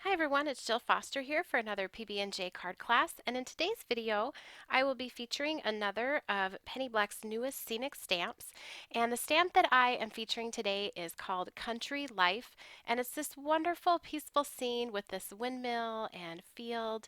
Hi everyone, it's Jill Foster here for another PB&J card class, and in today's video I will be featuring another of Penny Black's newest Scenic stamps, and the stamp that I am featuring today is called Country Life, and it's this wonderful peaceful scene with this windmill and field.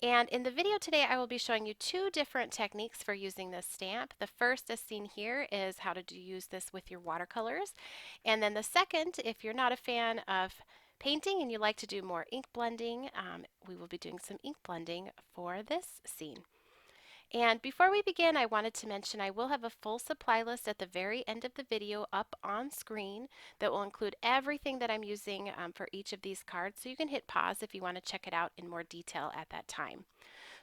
And in the video today I will be showing you two different techniques for using this stamp. The first, as seen here, is how to use this with your watercolors, and then the second, if you're not a fan of painting and you like to do more ink blending, we will be doing some ink blending for this scene. And before we begin, I wanted to mention I will have a full supply list at the very end of the video up on screen that will include everything that I'm using for each of these cards, so you can hit pause if you want to check it out in more detail at that time.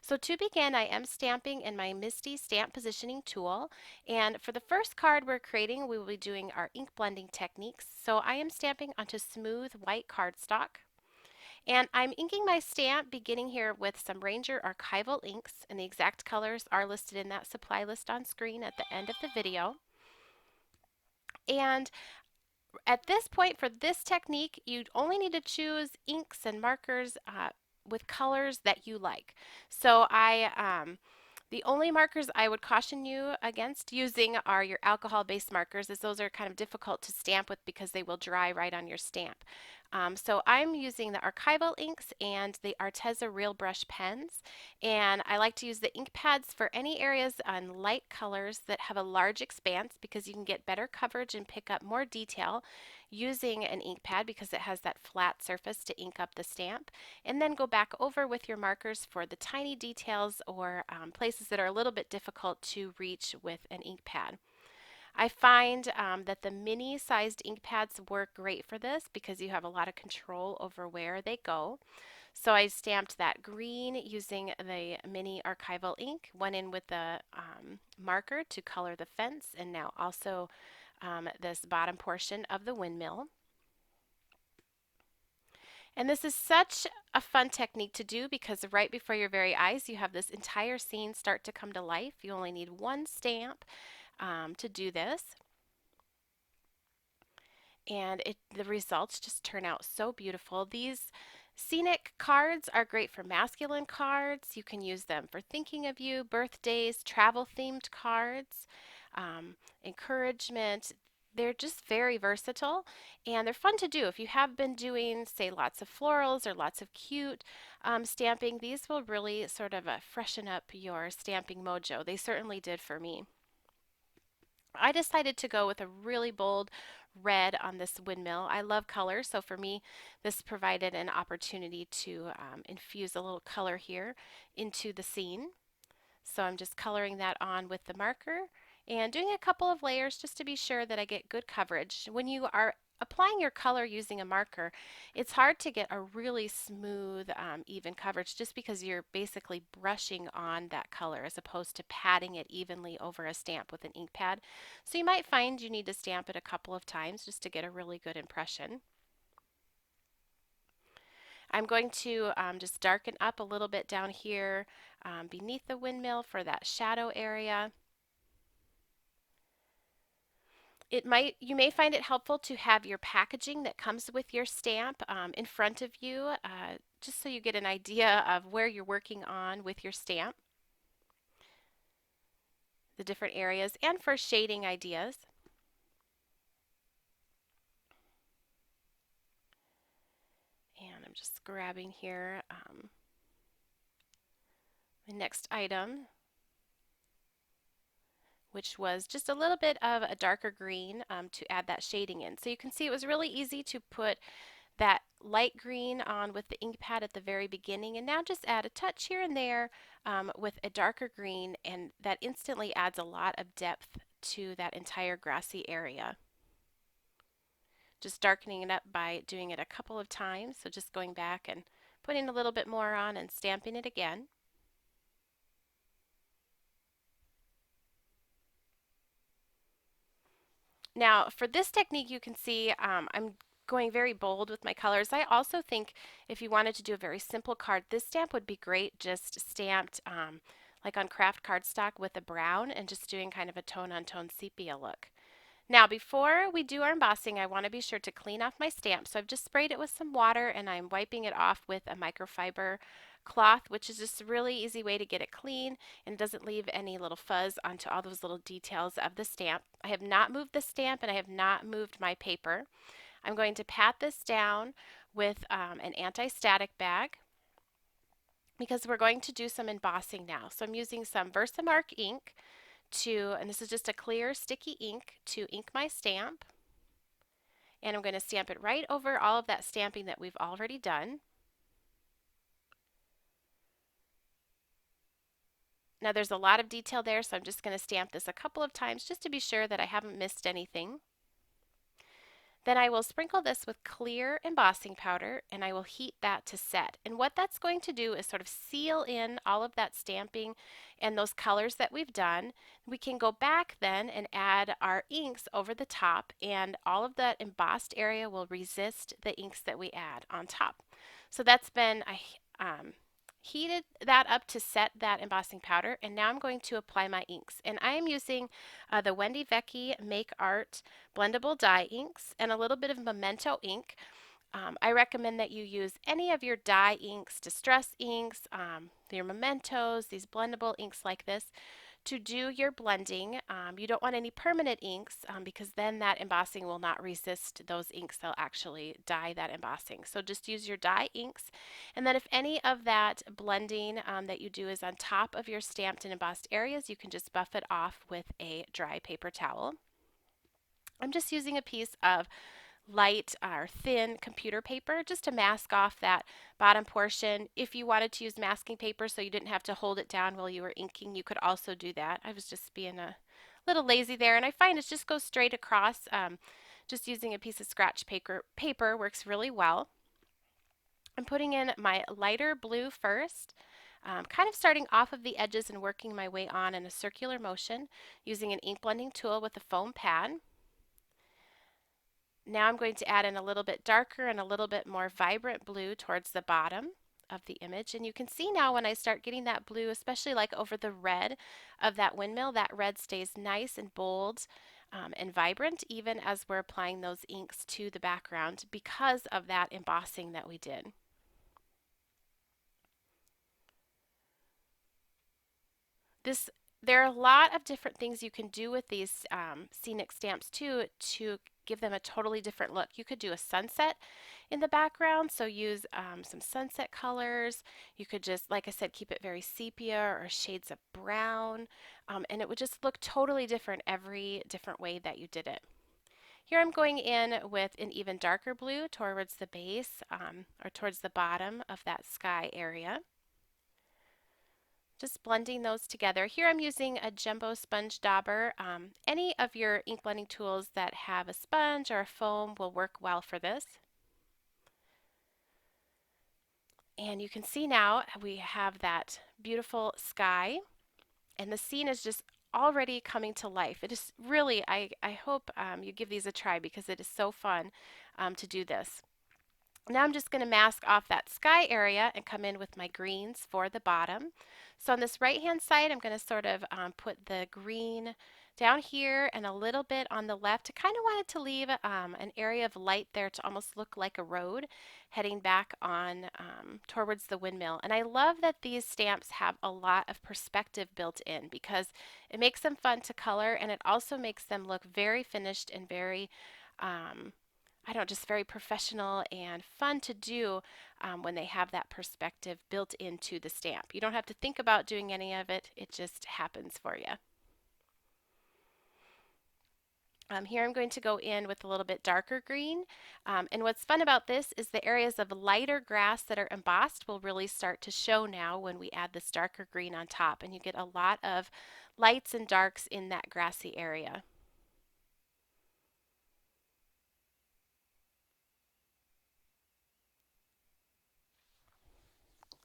So to begin, I am stamping in my Misty Stamp Positioning tool, and for the first card we're creating, we will be doing our ink blending techniques. So I am stamping onto smooth white cardstock, and I'm inking my stamp beginning here with some Ranger archival inks, and the exact colors are listed in that supply list on screen at the end of the video. And at this point, for this technique, you only need to choose inks and markers with colors that you like. So the only markers I would caution you against using are your alcohol-based markers, as those are kind of difficult to stamp with because they will dry right on your stamp. So I'm using the archival inks and the Arteza Real Brush pens, and I like to use the ink pads for any areas on light colors that have a large expanse, because you can get better coverage and pick up more detail using an ink pad because it has that flat surface to ink up the stamp, and then go back over with your markers for the tiny details or places that are a little bit difficult to reach with an ink pad. I find that the mini sized ink pads work great for this because you have a lot of control over where they go. So I stamped that green using the mini archival ink, went in with the marker to color the fence, and now also this bottom portion of the windmill. And this is such a fun technique to do because right before your very eyes you have this entire scene start to come to life. You only need one stamp to do this, and the results just turn out so beautiful. These Scenic cards are great for masculine cards. You can use them for thinking of you, birthdays, travel themed cards, encouragement. They're just very versatile and they're fun to do. If you have been doing, say, lots of florals or lots of cute stamping, these will really sort of freshen up your stamping mojo. They certainly did for me. I decided to go with a really bold red on this windmill. I love color, so for me this provided an opportunity to infuse a little color here into the scene. So I'm just coloring that on with the marker and doing a couple of layers just to be sure that I get good coverage. When you are applying your color using a marker, it's hard to get a really smooth, even coverage just because you're basically brushing on that color as opposed to patting it evenly over a stamp with an ink pad. So you might find you need to stamp it a couple of times just to get a really good impression. I'm going to just darken up a little bit down here beneath the windmill for that shadow area. You may find it helpful to have your packaging that comes with your stamp in front of you, just so you get an idea of where you're working on with your stamp, the different areas, and for shading ideas. And I'm just grabbing here the next item, which was just a little bit of a darker green to add that shading in. So you can see it was really easy to put that light green on with the ink pad at the very beginning, and now just add a touch here and there with a darker green, and that instantly adds a lot of depth to that entire grassy area. Just darkening it up by doing it a couple of times, so just going back and putting a little bit more on and stamping it again. Now for this technique you can see I'm going very bold with my colors. I also think if you wanted to do a very simple card, this stamp would be great just stamped like on craft cardstock with a brown and just doing kind of a tone on tone sepia look. Now, before we do our embossing, I want to be sure to clean off my stamp. So I've just sprayed it with some water and I'm wiping it off with a microfiber cloth, which is just a really easy way to get it clean and doesn't leave any little fuzz onto all those little details of the stamp. I have not moved the stamp and I have not moved my paper. I'm going to pat this down with an anti-static bag because we're going to do some embossing now. So I'm using some Versamark ink and this is just a clear sticky ink to ink my stamp. And I'm going to stamp it right over all of that stamping that we've already done. Now there's a lot of detail there, so I'm just going to stamp this a couple of times just to be sure that I haven't missed anything. Then I will sprinkle this with clear embossing powder and I will heat that to set. And what that's going to do is sort of seal in all of that stamping and those colors that we've done. We can go back then and add our inks over the top and all of that embossed area will resist the inks that we add on top. So that's been, I heated that up to set that embossing powder and now I'm going to apply my inks. And I am using the Wendy Vecchi Make Art blendable dye inks and a little bit of Memento ink. I recommend that you use any of your dye inks, distress inks, your Mementos, these blendable inks like this to do your blending. You don't want any permanent inks because then that embossing will not resist those inks. They'll actually dye that embossing. So just use your dye inks. And then if any of that blending that you do is on top of your stamped and embossed areas, you can just buff it off with a dry paper towel. I'm just using a piece of light or thin computer paper just to mask off that bottom portion. If you wanted to use masking paper so you didn't have to hold it down while you were inking, you could also do that. I was just being a little lazy there, and I find it just goes straight across. Just using a piece of scratch paper works really well. I'm putting in my lighter blue first. Kind of starting off of the edges and working my way on in a circular motion using an ink blending tool with a foam pad. Now I'm going to add in a little bit darker and a little bit more vibrant blue towards the bottom of the image. And you can see now when I start getting that blue, especially like over the red of that windmill, that red stays nice and bold and vibrant even as we're applying those inks to the background because of that embossing that we did. There are a lot of different things you can do with these scenic stamps too to give them a totally different look. You could do a sunset in the background, so use some sunset colors. You could just, like I said, keep it very sepia or shades of brown, and it would just look totally different every different way that you did it. Here I'm going in with an even darker blue towards the base or towards the bottom of that sky area. Just blending those together. Here I'm using a jumbo sponge dauber. Any of your ink blending tools that have a sponge or a foam will work well for this. And you can see now we have that beautiful sky and the scene is just already coming to life. It is really, I hope you give these a try because it is so fun to do this. Now I'm just going to mask off that sky area and come in with my greens for the bottom. So on this right hand side I'm going to sort of put the green down here and a little bit on the left. I kind of wanted to leave an area of light there to almost look like a road heading back on towards the windmill. And I love that these stamps have a lot of perspective built in because it makes them fun to color and it also makes them look very finished and very just very professional and fun to do when they have that perspective built into the stamp. You don't have to think about doing any of it, it just happens for you. Here I'm going to go in with a little bit darker green. And what's fun about this is the areas of lighter grass that are embossed will really start to show now when we add this darker green on top. And you get a lot of lights and darks in that grassy area.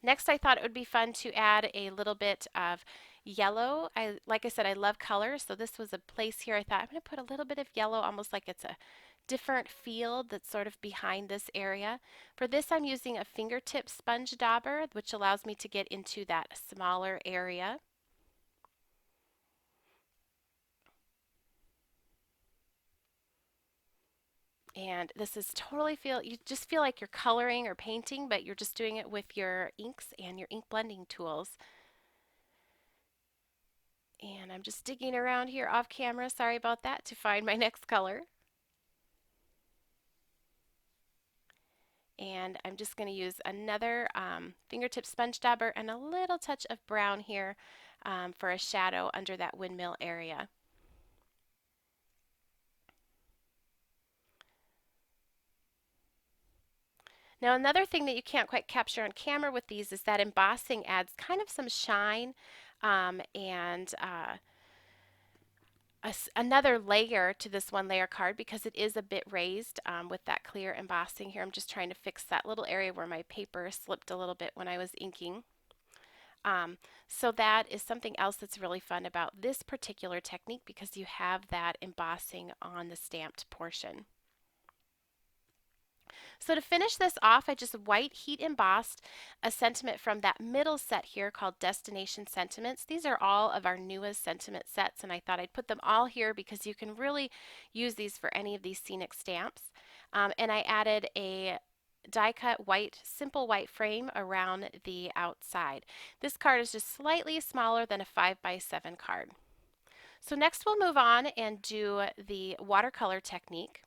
Next, I thought it would be fun to add a little bit of yellow. Like I said, I love color, so this was a place here I thought I'm going to put a little bit of yellow, almost like it's a different field that's sort of behind this area. For this, I'm using a fingertip sponge dauber, which allows me to get into that smaller area. And this is totally you just feel like you're coloring or painting, but you're just doing it with your inks and your ink blending tools. And I'm just digging around here off camera, sorry about that, to find my next color. And I'm just going to use another fingertip sponge dauber and a little touch of brown here for a shadow under that windmill area. Now another thing that you can't quite capture on camera with these is that embossing adds kind of some shine and another layer to this one layer card because it is a bit raised with that clear embossing here. I'm just trying to fix that little area where my paper slipped a little bit when I was inking. Um, so that is something else that's really fun about this particular technique because you have that embossing on the stamped portion. So to finish this off, I just white heat embossed a sentiment from that middle set here called Destination Sentiments. These are all of our newest sentiment sets, and I thought I'd put them all here because you can really use these for any of these scenic stamps. And I added a die cut white, simple white frame around the outside. This card is just slightly smaller than a 5x7 card. So next we'll move on and do the watercolor technique.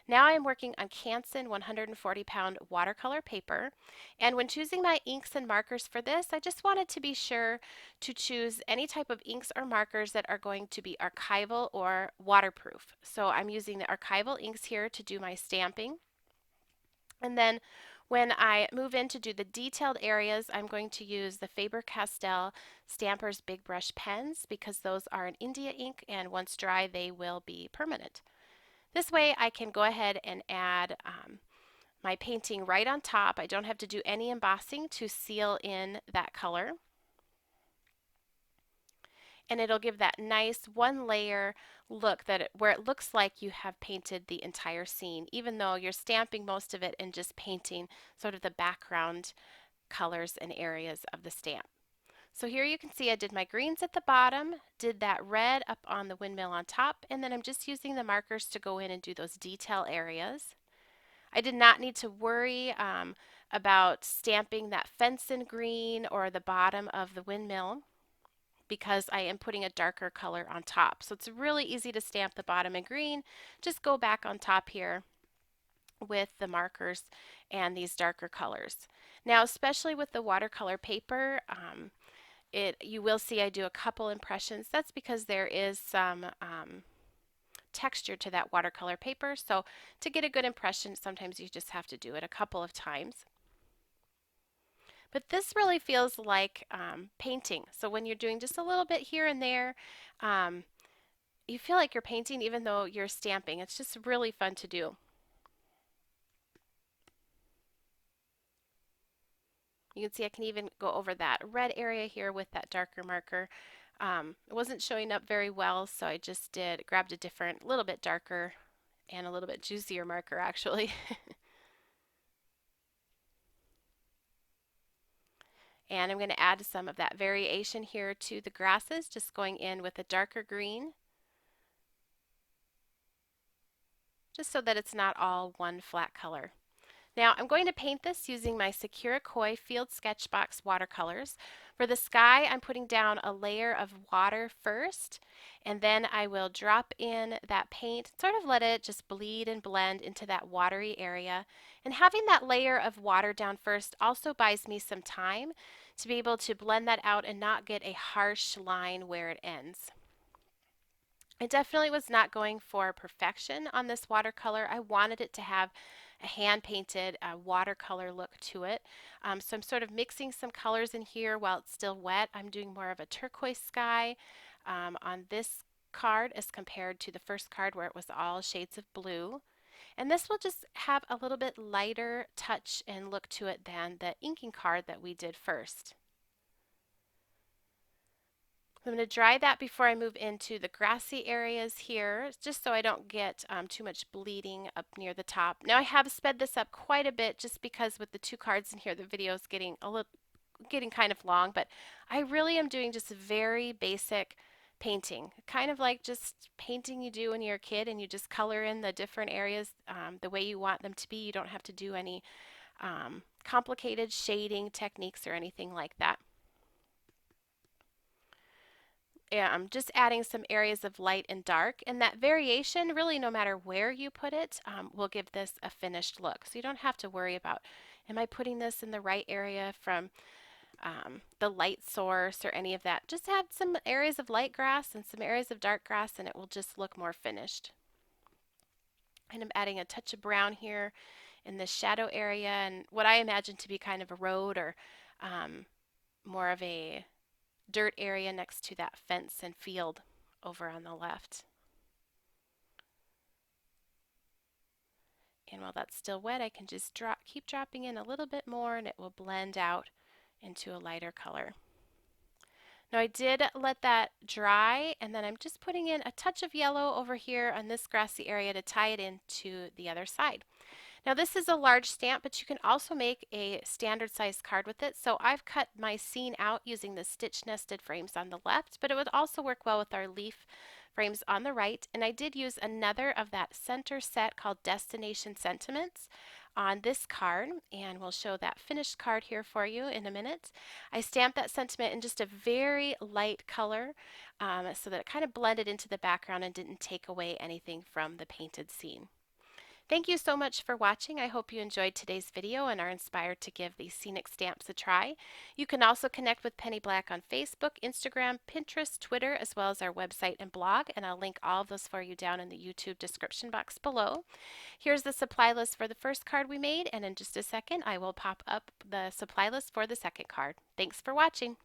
Now I'm working on Canson 140-pound watercolor paper, and when choosing my inks and markers for this, I just wanted to be sure to choose any type of inks or markers that are going to be archival or waterproof. So I'm using the archival inks here to do my stamping. And then when I move in to do the detailed areas, I'm going to use the Faber-Castell Stampers Big Brush pens because those are an India ink and once dry they will be permanent. This way I can go ahead and add my painting right on top. I don't have to do any embossing to seal in that color. And it'll give that nice one layer look where it looks like you have painted the entire scene, even though you're stamping most of it and just painting sort of the background colors and areas of the stamp. So here you can see I did my greens at the bottom, did that red up on the windmill on top, and then I'm just using the markers to go in and do those detail areas. I did not need to worry about stamping that fence in green or the bottom of the windmill because I am putting a darker color on top. So it's really easy to stamp the bottom in green. Just go back on top here with the markers and these darker colors. Now, especially with the watercolor paper, you will see I do a couple impressions. That's because there is some texture to that watercolor paper. So to get a good impression, sometimes you just have to do it a couple of times. But this really feels like painting. So when you're doing just a little bit here and there, you feel like you're painting even though you're stamping. It's just really fun to do. You can see I can even go over that red area here with that darker marker. It wasn't showing up very well, so I just grabbed a different, little bit darker and a little bit juicier marker actually. And I'm going to add some of that variation here to the grasses, just going in with a darker green, just so that it's not all one flat color. Now I'm going to paint this using my Sakura Koi Field Sketchbox watercolors. For the sky, I'm putting down a layer of water first, and then I will drop in that paint, sort of let it just bleed and blend into that watery area. And having that layer of water down first also buys me some time to be able to blend that out and not get a harsh line where it ends. I definitely was not going for perfection on this watercolor. I wanted it to have a hand-painted watercolor look to it. So I'm sort of mixing some colors in here while it's still wet. I'm doing more of a turquoise sky on this card as compared to the first card where it was all shades of blue. And this will just have a little bit lighter touch and look to it than the inking card that we did first. I'm going to dry that before I move into the grassy areas here, just so I don't get too much bleeding up near the top. Now I have sped this up quite a bit just because with the two cards in here, the video is getting kind of long, but I really am doing just very basic painting, kind of like just painting you do when you're a kid and you just color in the different areas the way you want them to be. You don't have to do any complicated shading techniques or anything like that. Just adding some areas of light and dark, and that variation, really no matter where you put it, will give this a finished look. So you don't have to worry about, am I putting this in the right area from the light source or any of that. Just add some areas of light grass and some areas of dark grass and it will just look more finished. And I'm adding a touch of brown here in the shadow area and what I imagine to be kind of a road or um, more of a dirt area next to that fence and field over on the left. And while that's still wet, I can just keep dropping in a little bit more and it will blend out into a lighter color. Now I did let that dry and then I'm just putting in a touch of yellow over here on this grassy area to tie it into the other side. Now this is a large stamp, but you can also make a standard size card with it. So I've cut my scene out using the stitch nested frames on the left, but it would also work well with our leaf frames on the right. And I did use another of that center set called Destination Sentiments on this card, and we'll show that finished card here for you in a minute. I stamped that sentiment in just a very light color so that it kind of blended into the background and didn't take away anything from the painted scene. Thank you so much for watching. I hope you enjoyed today's video and are inspired to give these scenic stamps a try. You can also connect with Penny Black on Facebook, Instagram, Pinterest, Twitter, as well as our website and blog, and I'll link all of those for you down in the YouTube description box below. Here's the supply list for the first card we made, and in just a second I will pop up the supply list for the second card. Thanks for watching.